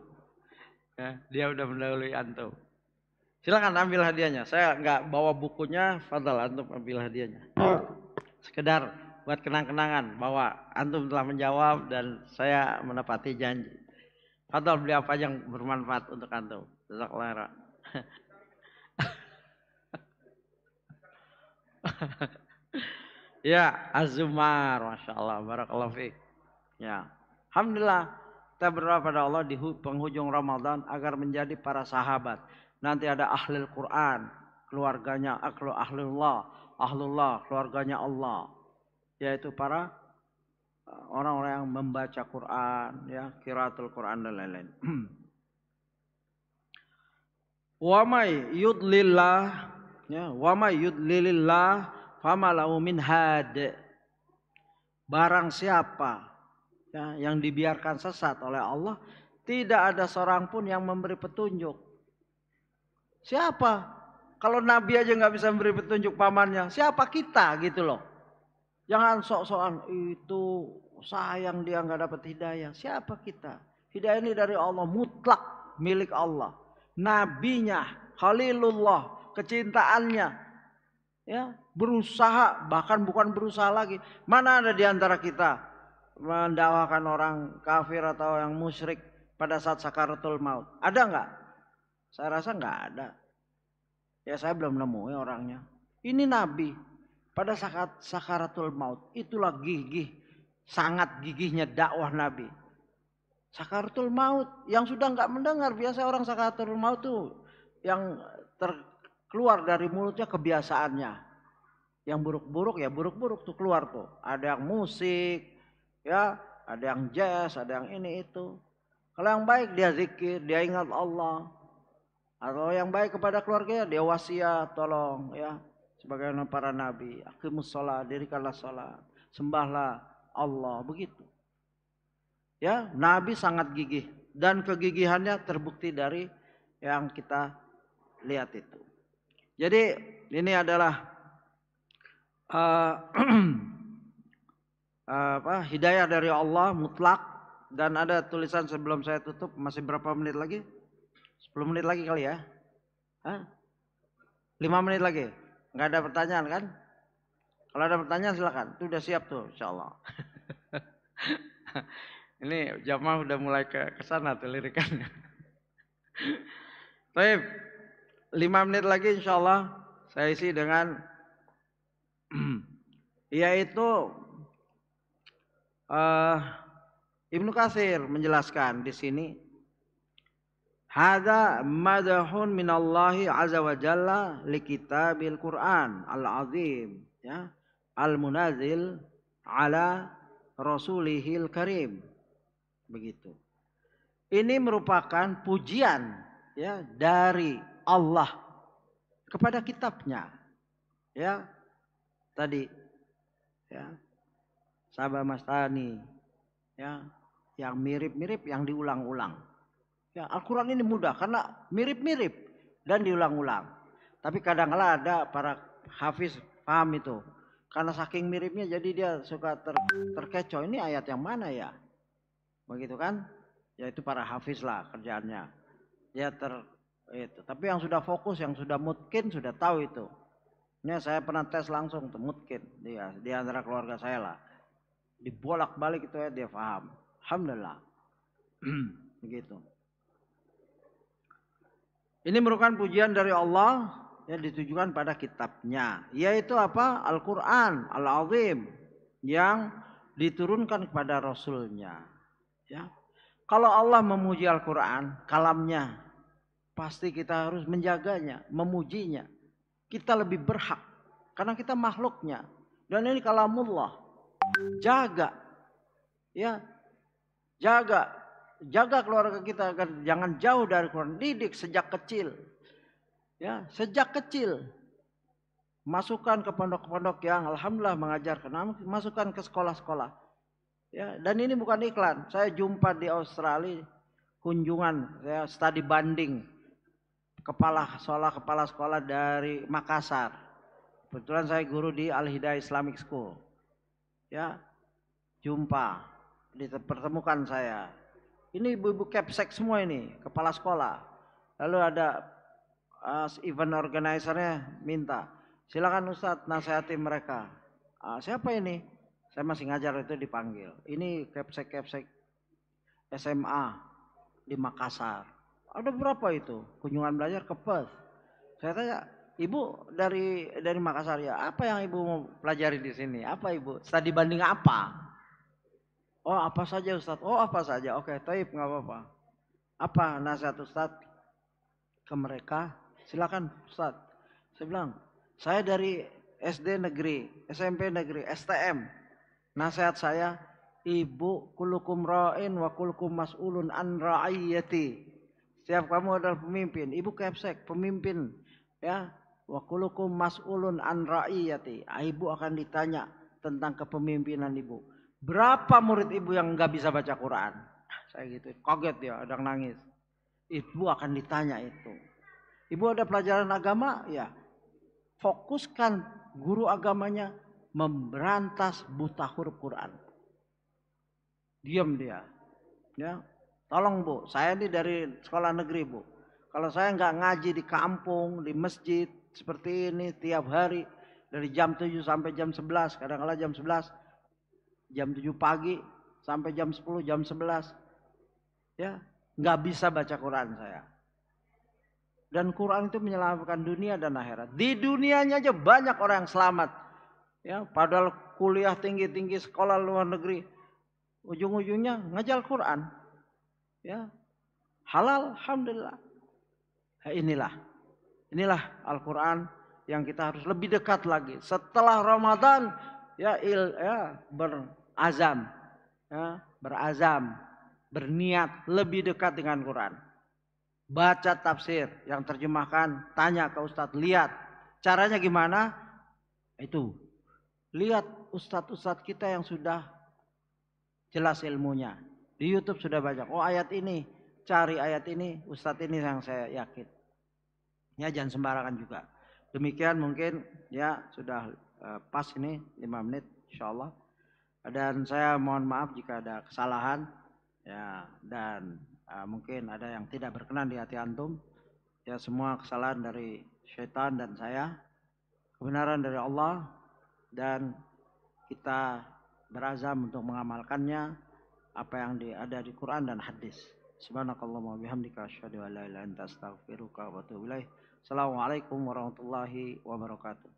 Ya, dia udah mendahului antum. Silakan ambil hadiahnya. Saya nggak bawa bukunya, fadal antum ambil hadiahnya. Sekedar buat kenang-kenangan bahwa antum telah menjawab dan saya menepati janji. Fadal beli apa yang bermanfaat untuk antum. Jazakallahu khairan. Ya, Az-Zumar, Masya Allah, barakallahu fiik. Ya, alhamdulillah kita berdoa pada Allah di penghujung Ramadan agar menjadi para sahabat. Nanti ada ahlul Quran, keluarganya ahlullah, keluarganya Allah, yaitu para orang-orang yang membaca Quran, ya, qiraatul Quran dan lain-lain. Wa may yudlillah, ya, wa may yudlilillah fama lahu min had. Barang siapa ya, yang dibiarkan sesat oleh Allah, tidak ada seorang pun yang memberi petunjuk. Siapa? Kalau Nabi aja nggak bisa memberi petunjuk pamannya, siapa kita gitu loh. Jangan sok-sokan itu sayang dia nggak dapat hidayah. Siapa kita? Hidayah ini dari Allah, mutlak milik Allah. Nabinya, Khalilullah, kecintaannya, ya, berusaha, bahkan bukan berusaha lagi. Mana ada di antara kita mendakwakan orang kafir atau yang musyrik pada saat sakaratul maut? Ada nggak? Saya rasa nggak ada. Ya saya belum nemui orangnya. Ini Nabi pada saat sakaratul maut, itulah gigih, sangat gigihnya dakwah Nabi. Sakaratul maut yang sudah nggak mendengar, biasa orang sakaratul maut tuh yang keluar dari mulutnya kebiasaannya. Yang buruk-buruk ya buruk-buruk tuh keluar tuh. Ada yang musik, ya, ada yang jazz, ada yang ini itu. Kalau yang baik dia zikir, dia ingat Allah. Atau yang baik kepada keluarganya dia wasiat, tolong ya, sebagaimana para nabi, aqimus shalah, dirikanlah salat, sembahlah Allah, begitu. Ya, Nabi sangat gigih dan kegigihannya terbukti dari yang kita lihat itu. Jadi ini adalah hidayah dari Allah mutlak. Dan ada tulisan sebelum saya tutup, masih berapa menit lagi? 10 menit lagi kali ya? 5 menit lagi? Nggak ada pertanyaan kan? Kalau ada pertanyaan silakan. Itu udah siap tuh, insya Allah. Ini jamaah udah mulai ke sana tuh lirikannya. Baik, 5 menit lagi insya Allah saya isi dengan yaitu Ibnu Katsir menjelaskan di sini, hadza madahun minallahi azza wa jalla li kitabil Qur'an al-azim, ya, al-munazil ala rasulihil karim. Begitu. Ini merupakan pujian, ya, dari Allah kepada kitabnya, ya. Tadi, ya, Sabah Mastani, ya, yang mirip-mirip yang diulang-ulang. Ya, Al-Quran ini mudah karena mirip-mirip dan diulang-ulang. Tapi kadang-kala ada para hafiz paham itu. Karena saking miripnya jadi dia suka terkecoh. Ini ayat yang mana ya? Begitu kan? Ya itu para hafiz lah kerjaannya. Ya itu. Tapi yang sudah fokus, yang sudah mungkin sudah tahu itu. Ini saya pernah tes langsung tuh mungkin dia di antara keluarga saya lah. Dibolak-balik itu ya dia paham. Alhamdulillah. Begitu. Ini merupakan pujian dari Allah yang ditujukan pada kitabnya. Yaitu apa? Al-Quran Al-Azim yang diturunkan kepada Rasulnya. Ya. Kalau Allah memuji Al-Quran, kalamnya, pasti kita harus menjaganya, memujinya. Kita lebih berhak karena kita makhluknya. Dan ini kalamullah. Jaga. Ya. Jaga keluarga kita agar jangan jauh dari Quran. Didik sejak kecil. Ya, sejak kecil. Masukkan ke pondok-pondok yang alhamdulillah mengajarkan. Masukkan ke sekolah-sekolah. Ya, dan ini bukan iklan. Saya jumpa di Australia kunjungan, saya studi banding kepala sekolah dari Makassar. Kebetulan saya guru di Al-Hidayah Islamic School. Ya, jumpa, dipertemukan saya. Ini ibu-ibu capsek semua ini, kepala sekolah. Lalu ada event organizer-nya minta, silakan Ustadz nasihati mereka. Siapa ini? Saya masih ngajar itu dipanggil. Ini capsek SMA di Makassar. Ada berapa itu? Kunjungan belajar ke Perth. Saya tanya, Ibu dari Makassar ya. Apa yang Ibu mau pelajari di sini? Apa Ibu? Studi banding apa? Oh apa saja Ustadz? Oh apa saja? Oke, taib nggak apa-apa. Apa nasihat Ustadz ke mereka? Silakan Ustadz. Saya bilang, saya dari SD negeri, SMP negeri, STM. Nasihat saya, Ibu kulukum ra'in wa kulukum mas'ulun an ra'iyati. Setiap kamu adalah pemimpin. Ibu kepsek, pemimpin. Ya, wa kulukum mas'ulun an ra'iyati. Ibu akan ditanya tentang kepemimpinan ibu. Berapa murid ibu yang nggak bisa baca Quran? Saya gitu, kaget dia, ada yang nangis. Ibu akan ditanya itu. Ibu ada pelajaran agama? Ya. Fokuskan guru agamanya memberantas buta huruf Quran. Diam dia. Ya. Tolong Bu, saya ini dari sekolah negeri Bu. Kalau saya nggak ngaji di kampung, di masjid seperti ini tiap hari dari jam 7 sampai jam 11, kadang-kadang jam 11, jam 7 pagi sampai jam 10, jam 11, ya nggak bisa baca Quran saya. Dan Quran itu menyelamatkan dunia dan akhirat. Di dunianya aja banyak orang yang selamat. Ya, padahal kuliah tinggi-tinggi sekolah luar negeri, ujung-ujungnya ngajar Quran. Ya, halal, alhamdulillah. Nah, inilah Al-Quran yang kita harus lebih dekat lagi. Setelah Ramadan, ya berazam, berniat lebih dekat dengan Quran. Baca tafsir yang terjemahkan, tanya ke Ustadz, lihat caranya gimana. Itu lihat ustadz-ustadz kita yang sudah jelas ilmunya. Di YouTube sudah banyak. Oh ayat ini, cari ayat ini, ustadz ini yang saya yakin. Ya jangan sembarangan juga. Demikian mungkin ya sudah pas ini 5 menit insyaallah. Dan saya mohon maaf jika ada kesalahan ya, dan mungkin ada yang tidak berkenan di hati antum. Ya semua kesalahan dari syaitan dan saya. Kebenaran dari Allah. Dan kita berazam untuk mengamalkannya. apa yang ada di Quran dan hadis. Subhanakallahumma bihamdika asyhadu an la ilaha illa anta astaghfiruka wa atubu ilaik. Assalamualaikum warahmatullahi wabarakatuh.